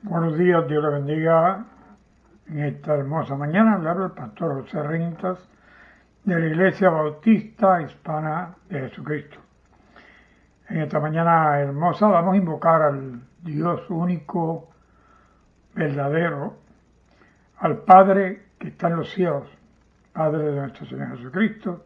Buenos días, Dios le bendiga. En esta hermosa mañana le habla el pastor José Rintas de la Iglesia Bautista Hispana de Jesucristo. En esta mañana hermosa vamos a invocar al Dios único, verdadero, al Padre que está en los cielos, Padre de nuestro Señor Jesucristo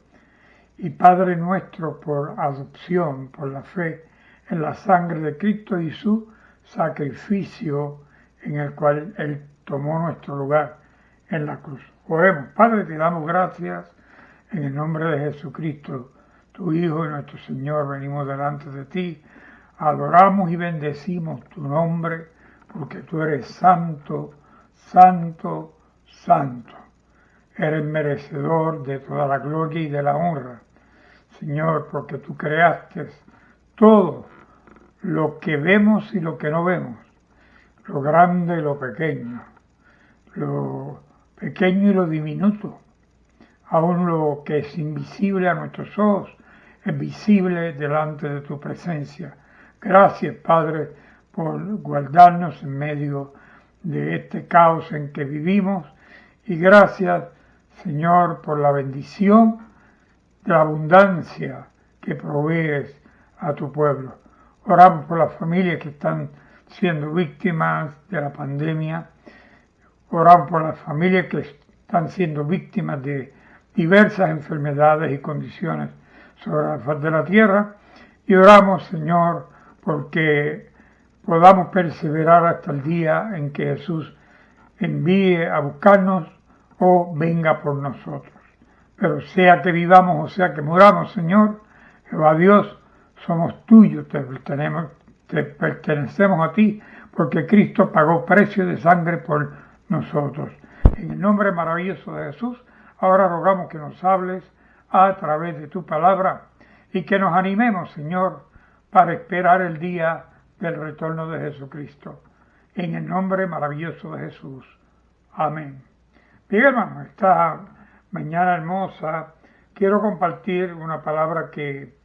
y Padre nuestro por adopción, por la fe en la sangre de Cristo y su sacrificio en el cual Él tomó nuestro lugar en la cruz. Oremos. Padre, te damos gracias en el nombre de Jesucristo, tu Hijo y nuestro Señor. Venimos delante de ti, adoramos y bendecimos tu nombre, porque tú eres santo, santo, santo. Eres merecedor de toda la gloria y de la honra, Señor, porque tú creaste todo lo que vemos y lo que no vemos, lo grande y lo pequeño y lo diminuto, aún lo que es invisible a nuestros ojos, es visible delante de tu presencia. Gracias, Padre, por guardarnos en medio de este caos en que vivimos, y gracias, Señor, por la bendición de la abundancia que provees a tu pueblo. Oramos por las familias que están siendo víctimas de la pandemia. Oramos por las familias que están siendo víctimas de diversas enfermedades y condiciones sobre la faz de la tierra. Y oramos, Señor, porque podamos perseverar hasta el día en que Jesús envíe a buscarnos o venga por nosotros. Pero sea que vivamos o sea que muramos, Señor, Jehová Dios, somos tuyos, te pertenecemos a ti, porque Cristo pagó precio de sangre por nosotros. En el nombre maravilloso de Jesús, ahora rogamos que nos hables a través de tu palabra y que nos animemos, Señor, para esperar el día del retorno de Jesucristo. En el nombre maravilloso de Jesús. Amén. Bien, hermano, esta mañana hermosa quiero compartir una palabra que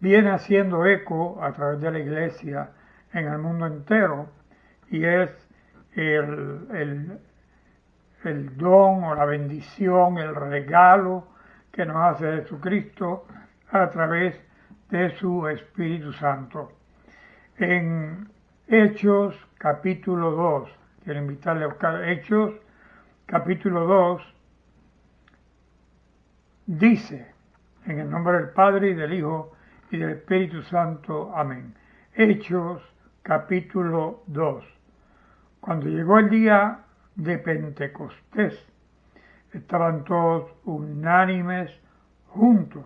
viene haciendo eco a través de la iglesia en el mundo entero, y es el don o la bendición, el regalo que nos hace Jesucristo a través de su Espíritu Santo. En Hechos capítulo 2, quiero invitarle a buscar Hechos capítulo 2, dice, en el nombre del Padre y del Hijo y del Espíritu Santo. Amén. Hechos capítulo 2. Cuando llegó el día de Pentecostés, estaban todos unánimes juntos,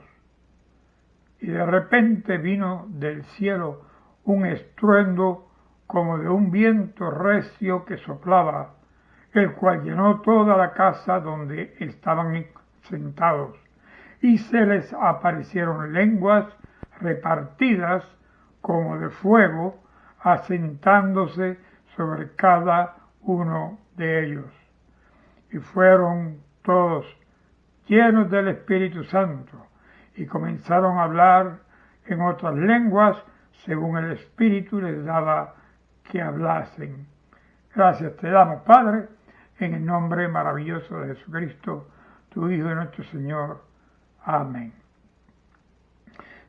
y de repente vino del cielo un estruendo como de un viento recio que soplaba, el cual llenó toda la casa donde estaban sentados, y se les aparecieron lenguas repartidas como de fuego, asentándose sobre cada uno de ellos. Y fueron todos llenos del Espíritu Santo, y comenzaron a hablar en otras lenguas, según el Espíritu les daba que hablasen. Gracias te damos, Padre, en el nombre maravilloso de Jesucristo, tu Hijo y nuestro Señor. Amén.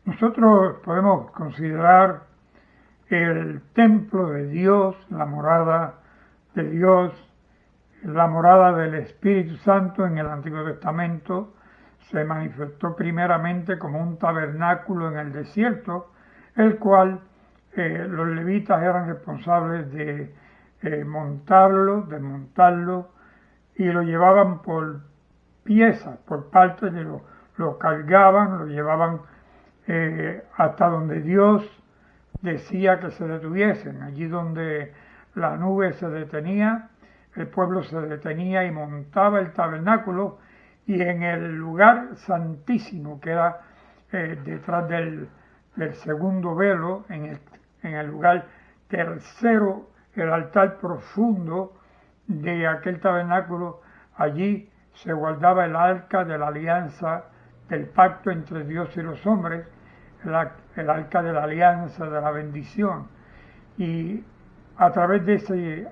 Nosotros podemos considerar el templo de Dios, la morada de Dios, la morada del Espíritu Santo en el Antiguo Testamento. Se manifestó primeramente como un tabernáculo en el desierto, el cual los levitas eran responsables de montarlo, desmontarlo, y lo llevaban por piezas, por partes, lo cargaban, lo llevaban hasta donde Dios decía que se detuviesen. Allí donde la nube se detenía, el pueblo se detenía y montaba el tabernáculo, y en el lugar santísimo que era detrás del segundo velo, en el lugar tercero, el altar profundo de aquel tabernáculo, allí se guardaba el arca de la alianza, del pacto entre Dios y los hombres, el arca de la alianza, de la bendición. Y a través de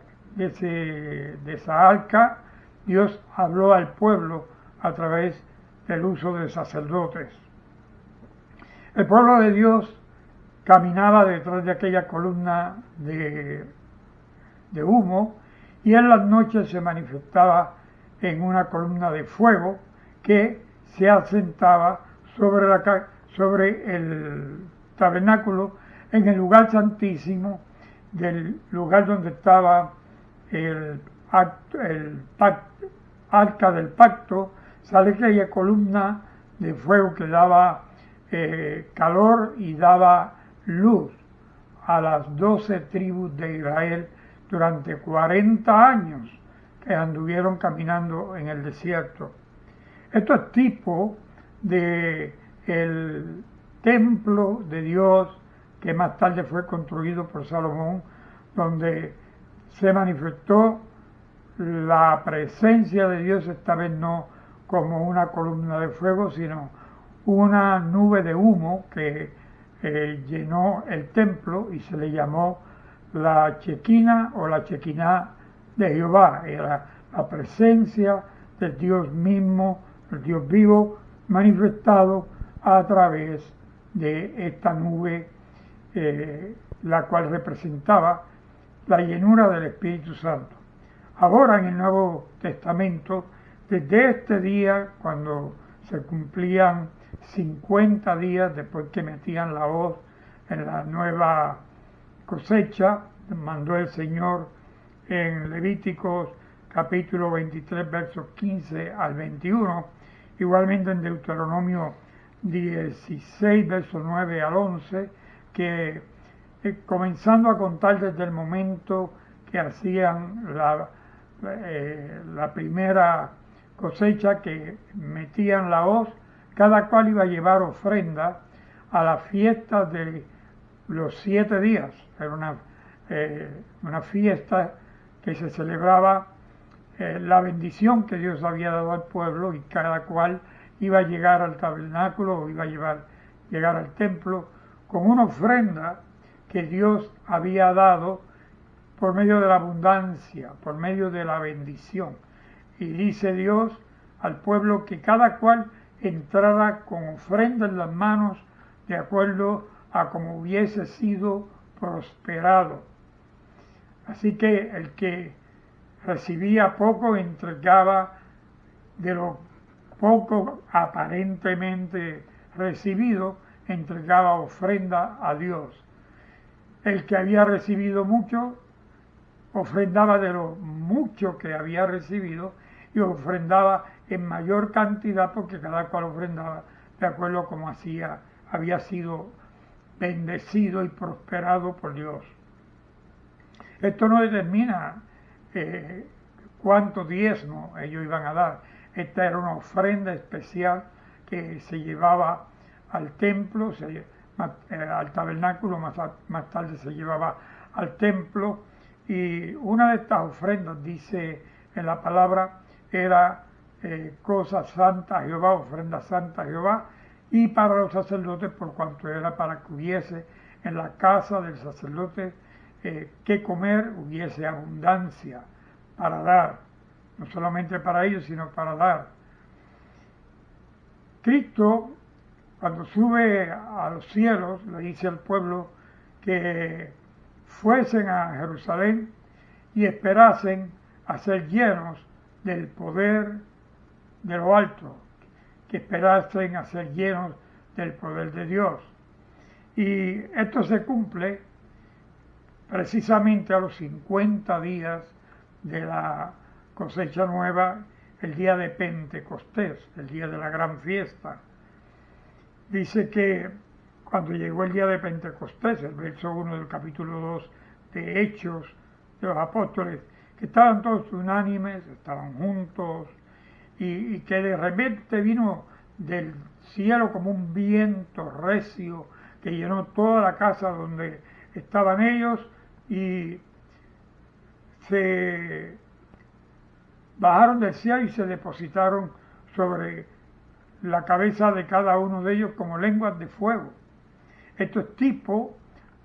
esa arca, Dios habló al pueblo a través del uso de sacerdotes. El pueblo de Dios caminaba detrás de aquella columna de humo y en las noches se manifestaba en una columna de fuego que se asentaba sobre el tabernáculo en el lugar santísimo del lugar donde estaba el arca del pacto. Sale aquella columna de fuego que daba calor y daba luz a las 12 tribus de Israel durante 40 años que anduvieron caminando en el desierto. Esto es tipo de el templo de Dios que más tarde fue construido por Salomón, donde se manifestó la presencia de Dios, esta vez no como una columna de fuego, sino una nube de humo que llenó el templo y se le llamó la Chequina o la Chequiná de Jehová. Era la presencia del Dios mismo, el Dios vivo, manifestado a través de esta nube, la cual representaba la llenura del Espíritu Santo. Ahora en el Nuevo Testamento, desde este día, cuando se cumplían 50 días después que metían la hoz en la nueva cosecha, mandó el Señor en Levíticos capítulo 23, versos 15 al 21, igualmente en Deuteronomio 16, versos 9 al 11, que comenzando a contar desde el momento que hacían la primera cosecha, que metían la hoz, cada cual iba a llevar ofrenda a la fiesta de los 7 días. Era una fiesta que se celebraba la bendición que Dios había dado al pueblo, y cada cual iba a llegar al tabernáculo o iba a llegar al templo con una ofrenda que Dios había dado por medio de la abundancia, por medio de la bendición. Y dice Dios al pueblo que cada cual entrara con ofrenda en las manos de acuerdo a como hubiese sido prosperado. Así que el que recibía poco entregaba de lo poco aparentemente recibido, entregaba ofrenda a Dios. El que había recibido mucho, ofrendaba de lo mucho que había recibido y ofrendaba en mayor cantidad, porque cada cual ofrendaba de acuerdo a como había sido bendecido y prosperado por Dios. Esto no determina cuánto diezmo ellos iban a dar. Esta era una ofrenda especial que se llevaba al templo, al tabernáculo, más tarde se llevaba al templo, y una de estas ofrendas, dice en la palabra, era cosa santa a Jehová, ofrenda santa a Jehová, y para los sacerdotes, por cuanto era para que hubiese en la casa del sacerdote que comer, hubiese abundancia para dar, no solamente para ellos, sino para dar. Cristo, cuando sube a los cielos, le dice al pueblo que fuesen a Jerusalén y esperasen a ser llenos del poder de lo alto, que esperasen a ser llenos del poder de Dios. Y esto se cumple precisamente a los 50 días de la cosecha nueva, el día de Pentecostés, el día de la gran fiesta. Dice que cuando llegó el día de Pentecostés, el verso 1 del capítulo 2 de Hechos de los Apóstoles, que estaban todos unánimes, estaban juntos, y que de repente vino del cielo como un viento recio que llenó toda la casa donde estaban ellos, y se bajaron del cielo y se depositaron sobre la cabeza de cada uno de ellos como lenguas de fuego. Esto es tipo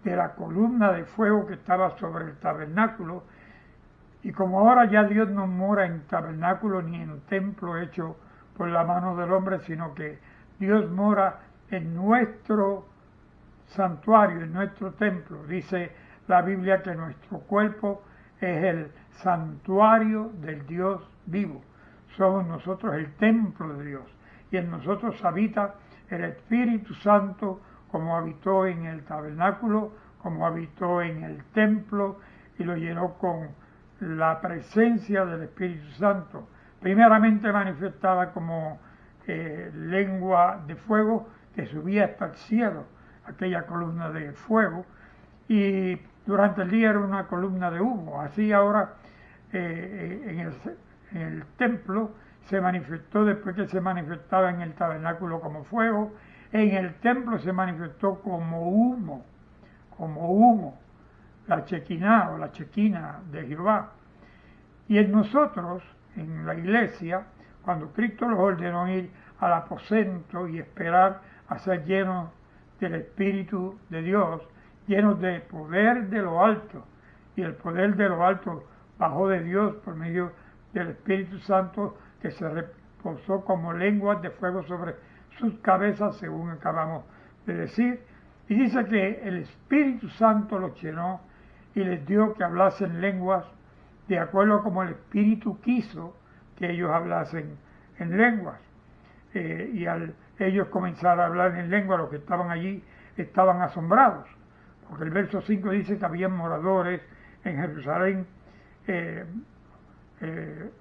de la columna de fuego que estaba sobre el tabernáculo. Y como ahora ya Dios no mora en tabernáculo ni en templo hecho por la mano del hombre, sino que Dios mora en nuestro santuario, en nuestro templo. Dice la Biblia que nuestro cuerpo es el santuario del Dios vivo. Somos nosotros el templo de Dios. Y en nosotros habita el Espíritu Santo, como habitó en el tabernáculo, como habitó en el templo, y lo llenó con la presencia del Espíritu Santo, primeramente manifestada como lengua de fuego que subía hasta el cielo, aquella columna de fuego, y durante el día era una columna de humo. Así ahora en el templo se manifestó, después que se manifestaba en el tabernáculo como fuego, en el templo se manifestó como humo, la chequiná o la chequina de Jehová. Y en nosotros, en la iglesia, cuando Cristo los ordenó ir al aposento y esperar a ser llenos del Espíritu de Dios, llenos de poder de lo alto, y el poder de lo alto bajó de Dios por medio del Espíritu Santo, que se reposó como lenguas de fuego sobre sus cabezas, según acabamos de decir, y dice que el Espíritu Santo los llenó y les dio que hablasen lenguas de acuerdo a como el Espíritu quiso que ellos hablasen en lenguas. Y al ellos comenzar a hablar en lengua, los que estaban allí estaban asombrados, porque el verso 5 dice que habían moradores en Jerusalén,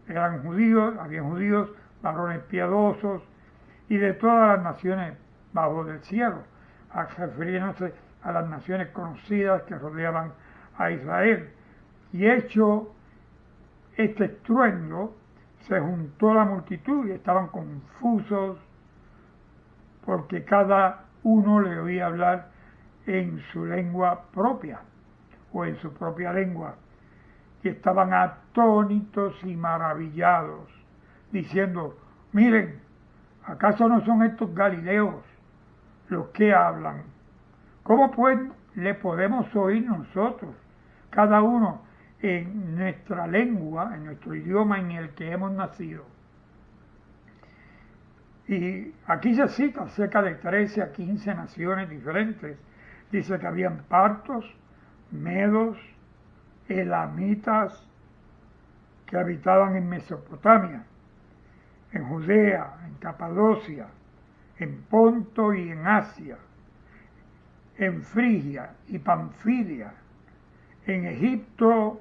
eran judíos, habían judíos, varones piadosos, y de todas las naciones bajo del cielo, refiriéndose a las naciones conocidas que rodeaban a Israel. Y hecho este estruendo, se juntó la multitud y estaban confusos porque cada uno le oía hablar en su lengua propia o en su propia lengua, y estaban atónitos y maravillados, diciendo: miren, ¿acaso no son estos galileos los que hablan? ¿Cómo pues le podemos oír nosotros, cada uno en nuestra lengua, en nuestro idioma en el que hemos nacido? Y aquí se cita cerca de 13 a 15 naciones diferentes. Dice que habían partos, medos, elamitas, que habitaban en Mesopotamia, en Judea, en Capadocia, en Ponto y en Asia, en Frigia y Panfilia, en Egipto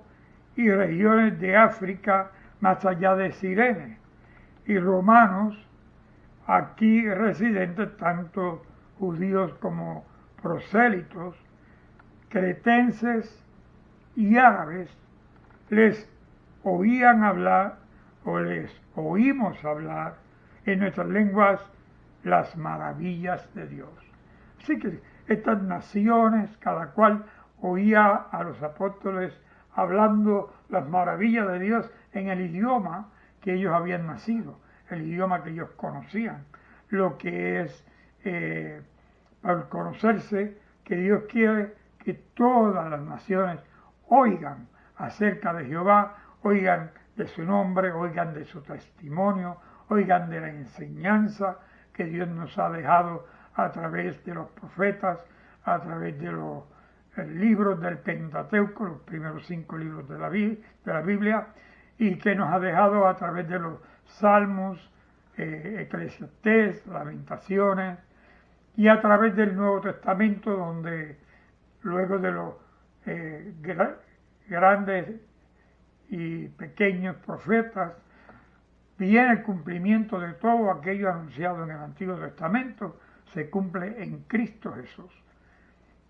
y regiones de África más allá de Cirene, y romanos aquí residentes, tanto judíos como prosélitos, cretenses y árabes, les oían hablar o les oímos hablar en nuestras lenguas las maravillas de Dios. Así que estas naciones, cada cual oía a los apóstoles hablando las maravillas de Dios en el idioma que ellos habían nacido, el idioma que ellos conocían, lo que es al conocerse que Dios quiere que todas las naciones oigan acerca de Jehová, oigan de su nombre, oigan de su testimonio, oigan de la enseñanza que Dios nos ha dejado a través de los profetas, a través de los libros del Pentateuco, los primeros 5 libros de la Biblia, y que nos ha dejado a través de los Salmos, Eclesiastés, Lamentaciones, y a través del Nuevo Testamento, donde luego de los grandes y pequeños profetas viene el cumplimiento de todo aquello anunciado en el Antiguo Testamento, se cumple en Cristo Jesús.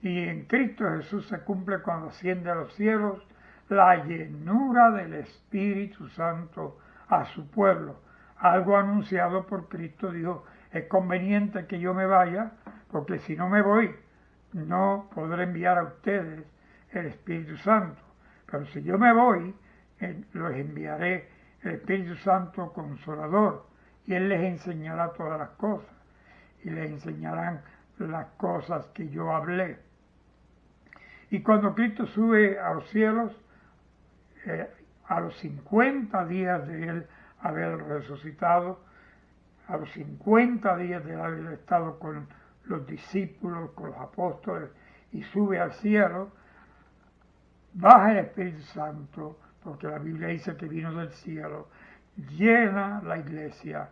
Y en Cristo Jesús se cumple cuando asciende a los cielos la llenura del Espíritu Santo a su pueblo. Algo anunciado por Cristo. Dijo: es conveniente que yo me vaya, porque si no me voy, no podré enviar a ustedes el Espíritu Santo. Pero si yo me voy, los enviaré el Espíritu Santo Consolador, y Él les enseñará todas las cosas, y les enseñarán las cosas que yo hablé. Y cuando Cristo sube a los cielos, a los 50 días de él haber resucitado, a los 50 días de haber estado con los discípulos, con los apóstoles, y sube al cielo, baja el Espíritu Santo, porque la Biblia dice que vino del cielo, llena la iglesia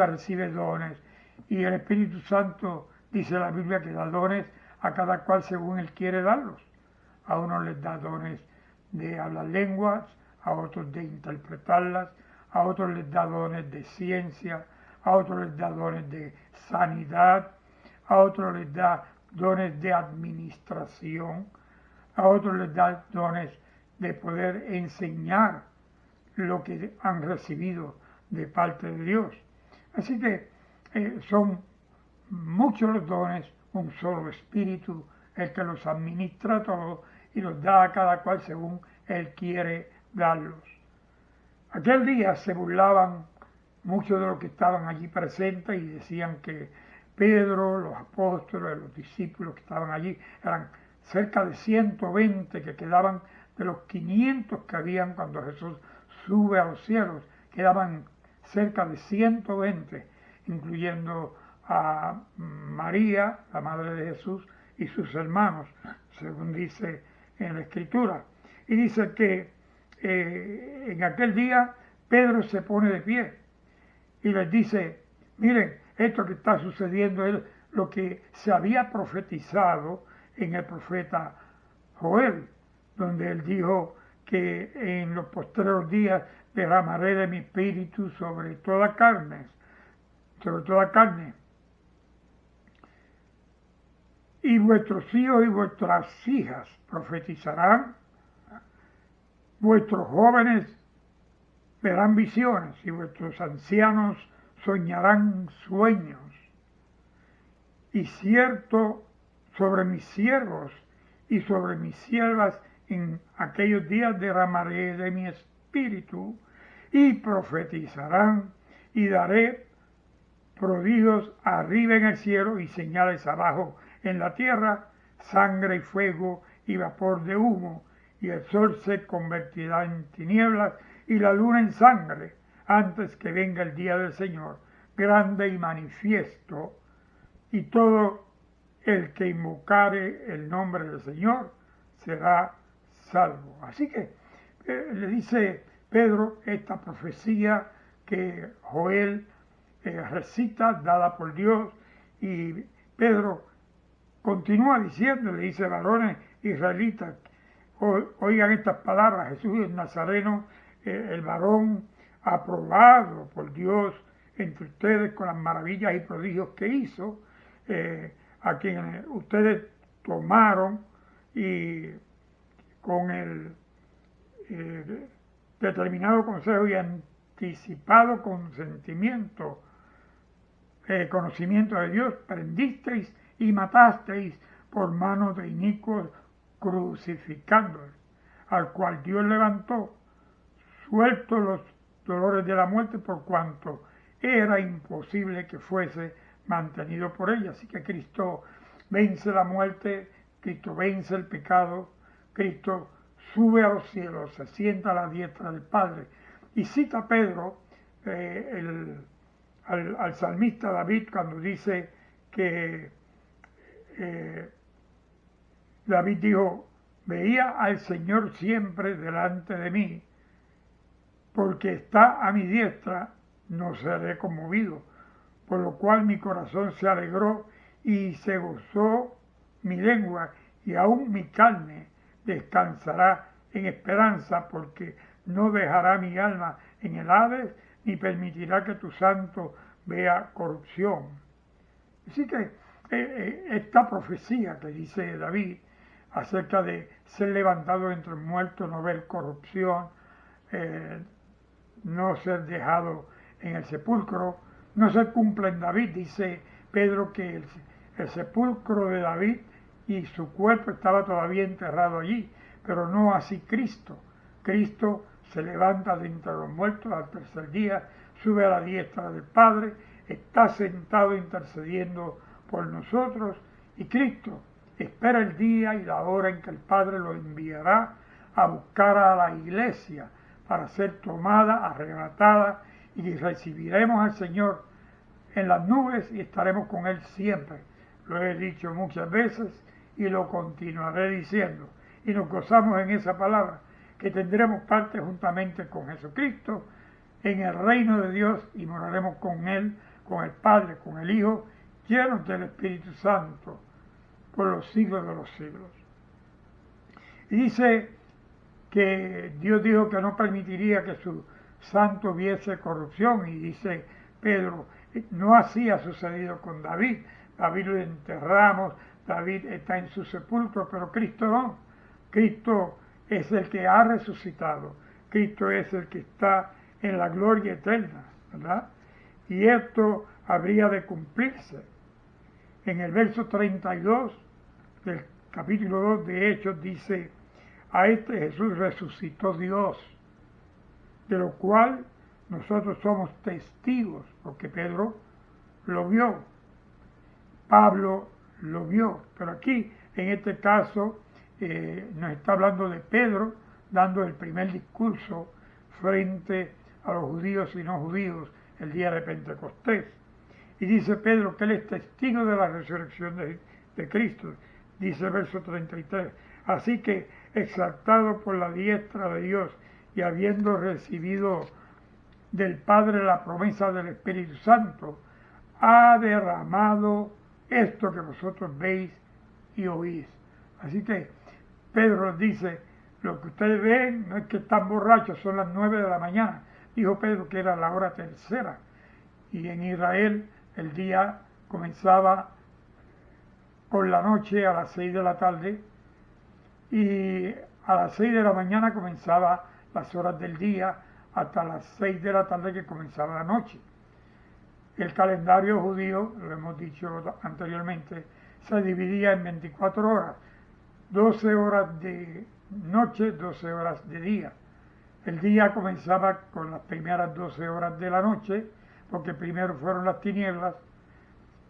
recibe dones, y el Espíritu Santo, dice la Biblia, que da dones a cada cual según él quiere darlos. A unos les da dones de hablar lenguas, a otros de interpretarlas, a otros les da dones de ciencia, a otros les da dones de sanidad, a otros les da dones de administración, a otros les da dones de poder enseñar lo que han recibido de parte de Dios. Así que son muchos los dones, un solo espíritu, el que los administra todos y los da a cada cual según él quiere darlos. Aquel día se burlaban muchos de los que estaban allí presentes y decían que Pedro, los apóstoles, los discípulos que estaban allí, eran cerca de 120 que quedaban de los 500 que habían cuando Jesús sube a los cielos, quedaban cerca de 120, incluyendo a María, la madre de Jesús, y sus hermanos, según dice en la Escritura. Y dice que en aquel día Pedro se pone de pie y les dice, miren, esto que está sucediendo es lo que se había profetizado en el profeta Joel, donde él dijo que en los postreros días derramaré de mi espíritu sobre toda carne, y vuestros hijos y vuestras hijas profetizarán, vuestros jóvenes verán visiones y vuestros ancianos soñarán sueños. Y cierto, sobre mis siervos y sobre mis siervas en aquellos días derramaré de mi espíritu y profetizarán y daré prodigios arriba en el cielo y señales abajo en la tierra, sangre y fuego y vapor de humo, y el sol se convertirá en tinieblas y la luna en sangre, antes que venga el día del Señor, grande y manifiesto, y todo el que invocare el nombre del Señor será salvo. Así que le dice Pedro esta profecía que Joel recita, dada por Dios, y Pedro continúa diciendo, le dice, varones israelitas, oigan estas palabras, Jesús es Nazareno, el varón aprobado por Dios entre ustedes con las maravillas y prodigios que hizo, a quien ustedes tomaron y con el determinado consejo y anticipado consentimiento, conocimiento de Dios, prendisteis y matasteis por mano de inicuos, crucificándoles, al cual Dios levantó, suelto los dolores de la muerte, por cuanto era imposible que fuese mantenido por ella. Así que Cristo vence la muerte, Cristo vence el pecado, Cristo sube a los cielos, se sienta a la diestra del Padre. Y cita Pedro al salmista David cuando dice que David dijo, veía al Señor siempre delante de mí, porque está a mi diestra, no seré conmovido, por lo cual mi corazón se alegró y se gozó mi lengua, y aún mi carne descansará en esperanza, porque no dejará mi alma en el Hades, ni permitirá que tu santo vea corrupción. Así que esta profecía que dice David acerca de ser levantado entre los muertos, no ver corrupción, no ser dejado en el sepulcro, no se cumple en David. Dice Pedro que el sepulcro de David y su cuerpo estaba todavía enterrado allí, pero no así Cristo. Cristo se levanta de entre los muertos al tercer día, sube a la diestra del Padre, está sentado intercediendo por nosotros, y Cristo espera el día y la hora en que el Padre lo enviará a buscar a la iglesia para ser tomada, arrebatada, y recibiremos al Señor en las nubes y estaremos con Él siempre. Lo he dicho muchas veces y lo continuaré diciendo. Y nos gozamos en esa palabra, que tendremos parte juntamente con Jesucristo en el reino de Dios y moraremos con Él, con el Padre, con el Hijo, llenos del Espíritu Santo por los siglos de los siglos. Y dice que Dios dijo que no permitiría que su santo viese corrupción, y dice Pedro, no así ha sucedido con David. David lo enterramos, David está en su sepulcro, pero Cristo no. Cristo es el que ha resucitado, Cristo es el que está en la gloria eterna, ¿verdad? Y esto habría de cumplirse. En el verso 32 del capítulo 2 de Hechos dice, a este Jesús resucitó Dios, de lo cual nosotros somos testigos, porque Pedro lo vio, Pablo lo vio, pero aquí en este caso nos está hablando de Pedro dando el primer discurso frente a los judíos y no judíos el día de Pentecostés. Y dice Pedro que él es testigo de la resurrección de Cristo, dice el verso 33. Así que, exaltado por la diestra de Dios y habiendo recibido del Padre la promesa del Espíritu Santo, ha derramado esto que vosotros veis y oís. Así que Pedro dice, lo que ustedes ven no es que están borrachos, son las 9 de la mañana. Dijo Pedro que era la hora tercera. Y en Israel el día comenzaba por la noche a las 6 de la tarde y a las 6 de la mañana comenzaba las horas del día hasta las 6 de la tarde que comenzaba la noche. El calendario judío, lo hemos dicho anteriormente, se dividía en 24 horas, 12 horas de noche, 12 horas de día. El día comenzaba con las primeras 12 horas de la noche, porque primero fueron las tinieblas,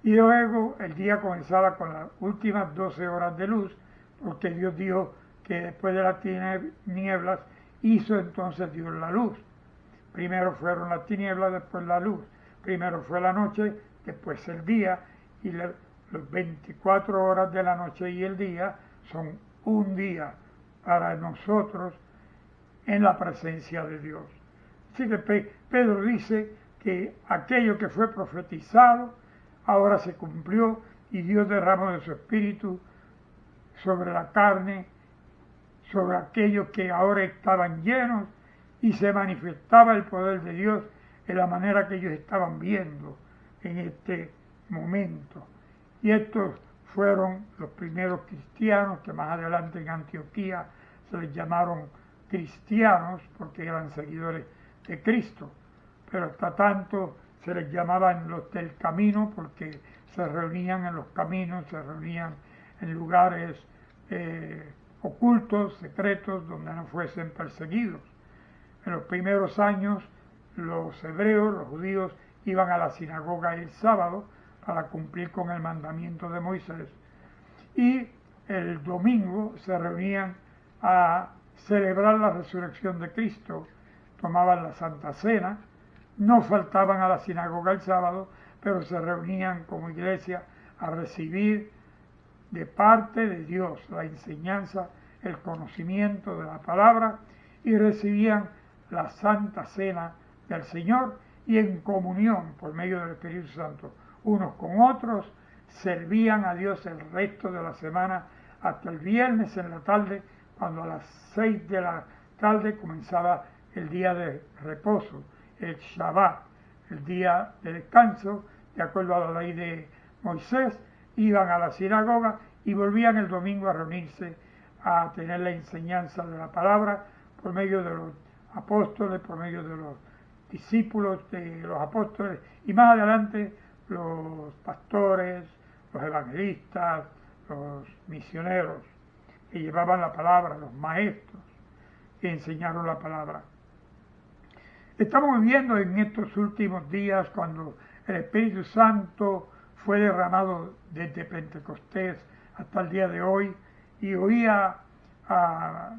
y luego el día comenzaba con las últimas 12 horas de luz, porque Dios dijo que después de las tinieblas hizo entonces Dios la luz. Primero fueron las tinieblas, después la luz. Primero fue la noche, después el día, y las 24 horas de la noche y el día son un día para nosotros en la presencia de Dios. Así que Pedro dice que aquello que fue profetizado ahora se cumplió y Dios derramó de su espíritu sobre la carne, sobre aquellos que ahora estaban llenos, y se manifestaba el poder de Dios en la manera que ellos estaban viendo en este momento. Y estos fueron los primeros cristianos, que más adelante en Antioquía se les llamaron cristianos porque eran seguidores de Cristo, pero hasta tanto se les llamaban los del camino porque se reunían en los caminos, se reunían en lugares ocultos, secretos, donde no fuesen perseguidos. En los primeros años los hebreos, los judíos, iban a la sinagoga el sábado para cumplir con el mandamiento de Moisés, y el domingo se reunían a celebrar la resurrección de Cristo, tomaban la Santa Cena, no faltaban a la sinagoga el sábado, pero se reunían como iglesia a recibir de parte de Dios la enseñanza, el conocimiento de la palabra, y recibían la Santa Cena del Señor, y en comunión por medio del Espíritu Santo unos con otros servían a Dios el resto de la semana hasta el viernes en la tarde, cuando a las 6 de la tarde comenzaba el día de reposo, el Shabbat, el día de descanso, de acuerdo a la ley de Moisés. Iban a la sinagoga y volvían el domingo a reunirse a tener la enseñanza de la palabra por medio de los apóstoles, por medio de los discípulos de los apóstoles, y más adelante los pastores, los evangelistas, los misioneros que llevaban la palabra, los maestros que enseñaron la palabra. Estamos viviendo en estos últimos días, cuando el Espíritu Santo fue derramado desde Pentecostés hasta el día de hoy, y oía a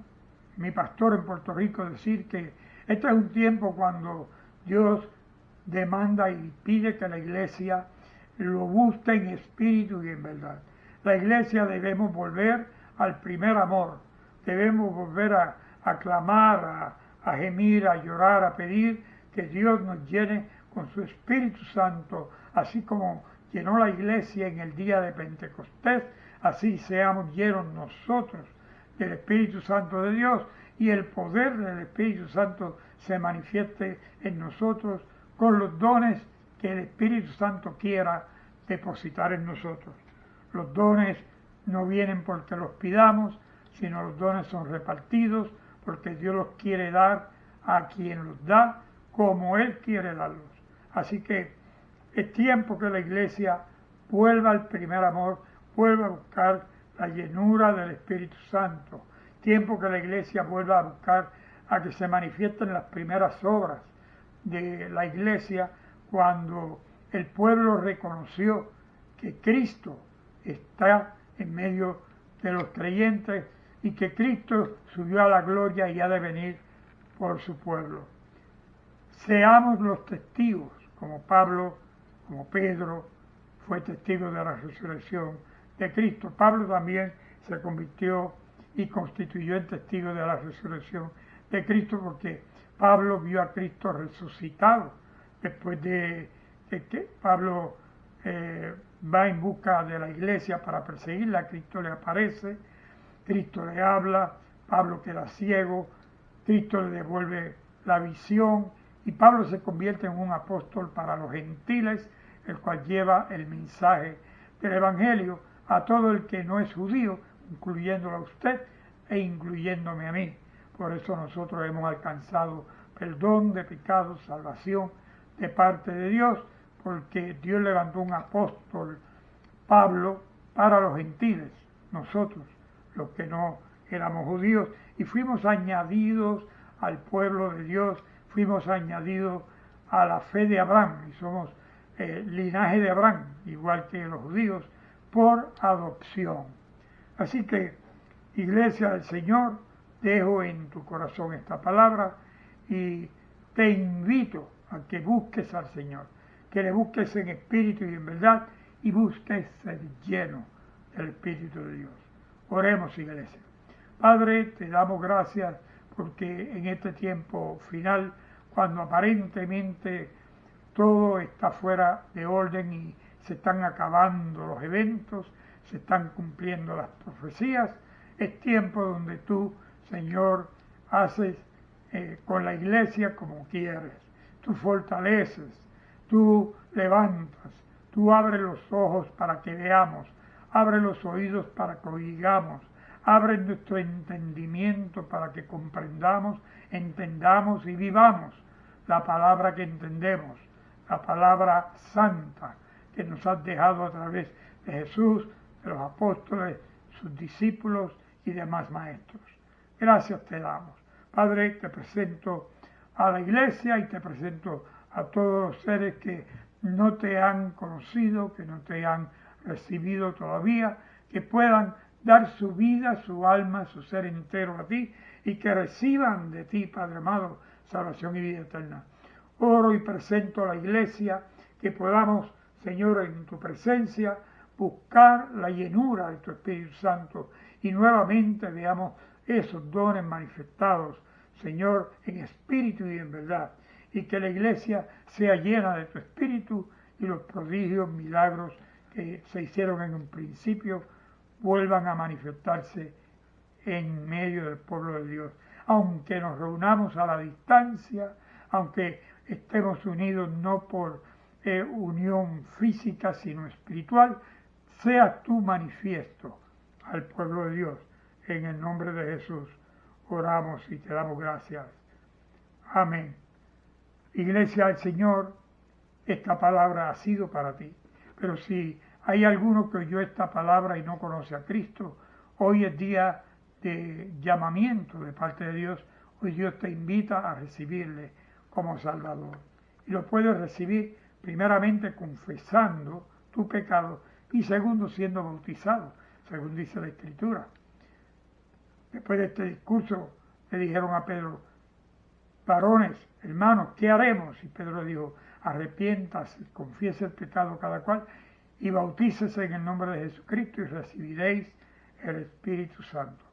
mi pastor en Puerto Rico decir que este es un tiempo cuando Dios demanda y pide que la iglesia lo busque en espíritu y en verdad. La iglesia debemos volver al primer amor, debemos volver a clamar, a gemir, a llorar, a pedir que Dios nos llene con su Espíritu Santo, así como llenó la iglesia en el día de Pentecostés, así seamos llenos nosotros del Espíritu Santo de Dios y el poder del Espíritu Santo se manifieste en nosotros con los dones que el Espíritu Santo quiera depositar en nosotros. Los dones no vienen porque los pidamos, sino los dones son repartidos porque Dios los quiere dar a quien los da como Él quiere darlos. Así que es tiempo que la iglesia vuelva al primer amor, vuelva a buscar la llenura del Espíritu Santo. Tiempo que la iglesia vuelva a buscar a que se manifiesten las primeras obras de la iglesia cuando el pueblo reconoció que Cristo está en medio de los creyentes y que Cristo subió a la gloria y ha de venir por su pueblo. Seamos los testigos, como Pablo, como Pedro, fue testigo de la resurrección de Cristo. Pablo también se convirtió y constituyó en testigo de la resurrección de Cristo porque Pablo vio a Cristo resucitado. Después de que Pablo va en busca de la iglesia para perseguirla, Cristo le aparece, Cristo le habla, Pablo queda ciego, Cristo le devuelve la visión y Pablo se convierte en un apóstol para los gentiles, el cual lleva el mensaje del Evangelio a todo el que no es judío, incluyéndolo a usted e incluyéndome a mí. Por eso nosotros hemos alcanzado perdón de pecados, salvación de parte de Dios, porque Dios levantó un apóstol, Pablo, para los gentiles, nosotros, los que no éramos judíos, y fuimos añadidos al pueblo de Dios, fuimos añadidos a la fe de Abraham, y somos linaje de Abraham, igual que los judíos, por adopción. Así que, Iglesia del Señor, dejo en tu corazón esta palabra y te invito a que busques al Señor, que le busques en espíritu y en verdad y busques ser lleno del Espíritu de Dios. Oremos, iglesia. Padre, te damos gracias porque en este tiempo final, cuando aparentemente todo está fuera de orden y se están acabando los eventos, se están cumpliendo las profecías, es tiempo donde tú, Señor, haces con la iglesia como quieres. Tú fortaleces, tú levantas, tú abres los ojos para que veamos, abre los oídos para que oigamos, abre nuestro entendimiento para que comprendamos, entendamos y vivamos la palabra que entendemos, la palabra santa que nos has dejado a través de Jesús, de los apóstoles, sus discípulos y demás maestros. Gracias te damos. Padre, te presento a la iglesia y te presento a todos los seres que no te han conocido, que no te han recibido todavía, que puedan dar su vida, su alma, su ser entero a ti y que reciban de ti, Padre amado, salvación y vida eterna. Oro y presento a la iglesia que podamos, Señor, en tu presencia, buscar la llenura de tu Espíritu Santo y nuevamente veamos esos dones manifestados, Señor, en espíritu y en verdad, y que la iglesia sea llena de tu Espíritu y los prodigios, milagros que se hicieron en un principio vuelvan a manifestarse en medio del pueblo de Dios. Aunque nos reunamos a la distancia, aunque estemos unidos no por unión física sino espiritual, sea tú manifiesto al pueblo de Dios. En el nombre de Jesús oramos y te damos gracias. Amén. Iglesia del Señor, esta palabra ha sido para ti. Pero si hay alguno que oyó esta palabra y no conoce a Cristo, hoy es día de llamamiento de parte de Dios. Hoy Dios te invita a recibirle como Salvador. Y lo puedes recibir primeramente confesando tu pecado y segundo siendo bautizado. según dice la Escritura. Después de este discurso le dijeron a Pedro, varones, hermanos, ¿qué haremos? Y Pedro le dijo, arrepiéntase, confiese el pecado cada cual y bautícese en el nombre de Jesucristo y recibiréis el Espíritu Santo.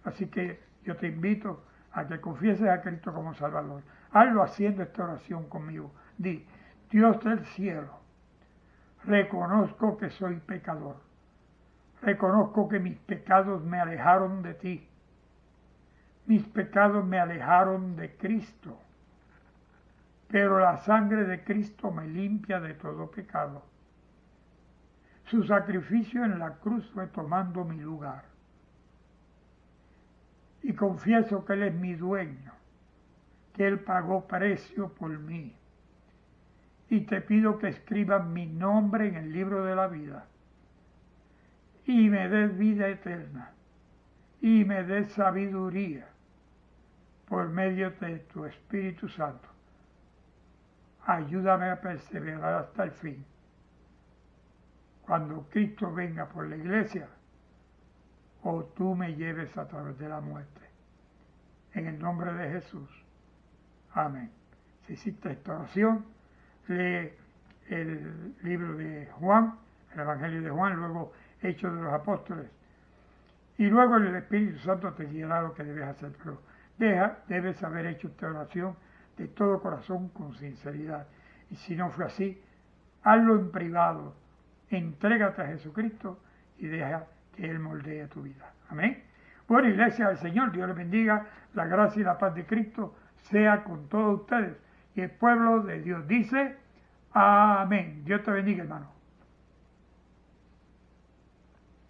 Así que yo te invito a que confieses a Cristo como Salvador. Hazlo haciendo esta oración conmigo. Di, Dios del cielo, reconozco que soy pecador. Reconozco que mis pecados me alejaron de ti. Mis pecados me alejaron de Cristo. Pero la sangre de Cristo me limpia de todo pecado. Su sacrificio en la cruz fue tomando mi lugar. Y confieso que Él es mi dueño, que Él pagó precio por mí. Y te pido que escribas mi nombre en el libro de la vida y me des vida eterna y me des sabiduría por medio de tu Espíritu Santo. Ayúdame a perseverar hasta el fin. Cuando Cristo venga por la iglesia, o tú me lleves a través de la muerte. En el nombre de Jesús. Amén. Si hiciste esta oración, lee el libro de Juan, el Evangelio de Juan, luego Hechos de los Apóstoles. Y luego el Espíritu Santo te guiará lo que debes hacer. Pero debes haber hecho esta oración de todo corazón con sinceridad. Y si no fue así, hazlo en privado. Entrégate a Jesucristo y deja que Él moldee tu vida. Amén. Bueno, iglesia del Señor, Dios les bendiga. La gracia y la paz de Cristo sea con todos ustedes. Y el pueblo de Dios dice, amén. Dios te bendiga, hermano.